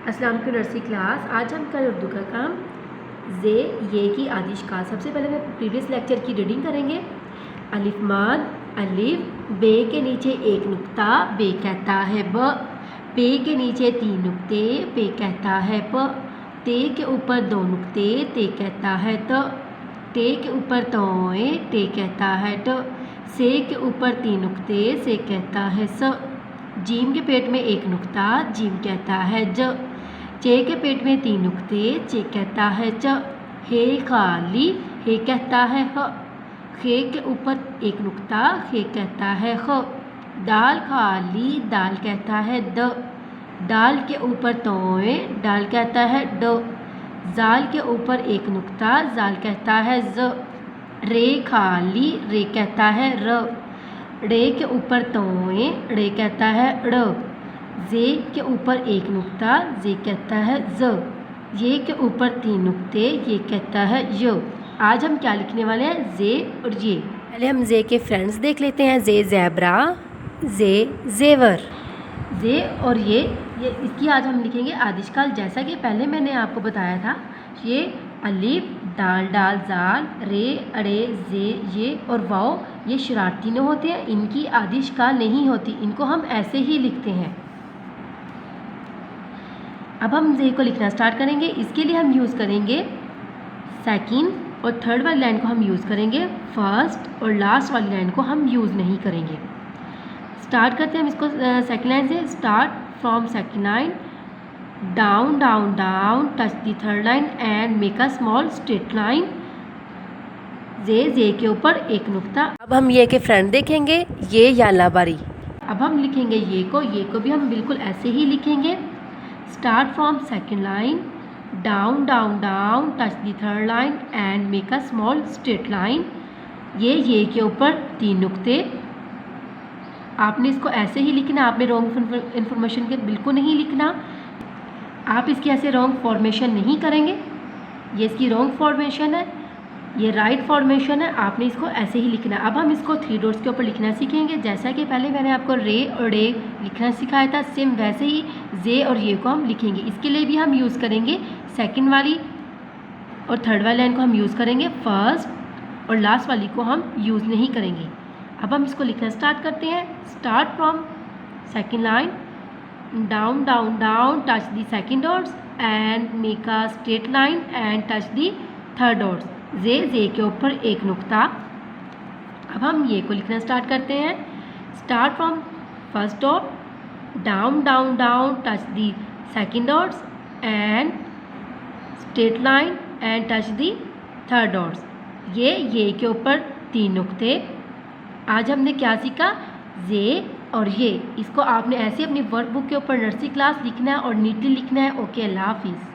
अस्सलाम वालेकुम nursery class. आज हम कल उर्दू का काम जे ये की आदिश का। सबसे पहले मैं प्रीवियस लेक्चर की रीडिंग करेंगे। अलिफ माद अलिफ, बे के नीचे एक नुक्ता, बे कहता है ब, पे के नीचे तीन नुक्ते, पे कहता है प, ते के ऊपर दो नुक्ते, ते कहता है त, टे के ऊपर तोए, टे कहता है ट, से के ऊपर तीन नुक्ते, से कहता है स, जीम के पेट में एक नुक्ता, जीम कहता है ज, चे के पेट में तीन नुक्ते, चे कहता है च, हे खाली, हे कहता है ह, खे के ऊपर एक नुक्ता, खे कहता है ख, दाल खाली, दाल कहता है द, दाल के ऊपर तोए, दाल कहता है ड, जाल के ऊपर एक नुक्ता, जाल कहता है ज, रे खाली, रे कहता है र, रे के ऊपर तोए, रे कहता है ड़, जे के ऊपर एक नुक्ता, जे कहता है ज, ये के ऊपर तीन नुक्ते, ये कहता है य। आज हम क्या लिखने वाले हैं? जे और ये। पहले हम जे के फ्रेंड्स देख लेते हैं। जे ज़ेबरा, जे ज़ेवर, जे और ये इसकी आज हम लिखेंगे आदिशकाल। जैसा कि पहले मैंने आपको बताया था, ये अलिफ, दाल, डाल, जाल, रे, अड़े, जे, ये और वाओ, ये शरारती न होते हैं, इनकी आदिशकाल नहीं होती, इनको हम ऐसे ही लिखते हैं। अब हम जे को लिखना स्टार्ट करेंगे। इसके लिए हम यूज़ करेंगे सेकंड और थर्ड वाली लाइन को हम यूज़ करेंगे, फर्स्ट और लास्ट वाली लाइन को हम यूज़ नहीं करेंगे। स्टार्ट करते हैं हम इसको सेकंड लाइन से। Start from second line, down down down, touch the third line and make a small straight line. J के ऊपर एक नुक्ता। अब हम ये के फ्रेंड देखेंगे, ये याला बारी। अब हम लिखेंगे ये को भी हम बिल्कुल ऐसे ही लिखेंगे। Start from second line, down down down, touch the third line and make a small straight line. ये के ऊपर तीन नुक्ते। आपने इसको ऐसे ही लिखना, आपने रॉन्ग इन्फॉर्मेशन के बिल्कुल नहीं लिखना। आप इसकी ऐसे रॉन्ग फॉर्मेशन नहीं करेंगे, ये इसकी रॉन्ग फॉर्मेशन है, ये राइट फॉर्मेशन है, आपने इसको ऐसे ही लिखना। अब हम इसको थ्री डॉट्स के ऊपर लिखना सीखेंगे। जैसा कि पहले मैंने आपको रे और डे लिखना सिखाया था, सेम वैसे ही जे और ये को हम लिखेंगे। इसके लिए भी हम यूज़ करेंगे सेकंड वाली और थर्ड वाली लाइन को हम यूज़ करेंगे, फर्स्ट और लास्ट वाली को हम यूज़ नहीं करेंगे। अब हम इसको लिखना स्टार्ट करते हैं। Start from second line, down down down, touch the second dots and make a straight line and touch the third dots. J के ऊपर एक नुक्ता। अब हम ये को लिखना स्टार्ट करते हैं। Start from first dot, down down down, touch the second dots and straight line and touch the third dots. ये के ऊपर तीन नुक्ते। आज हमने क्या सीखा? जे और ये। इसको आपने ऐसे अपनी वर्कबुक के ऊपर नर्सरी क्लास लिखना है और नीटली लिखना है। ओके, अल्लाह हाफिज़।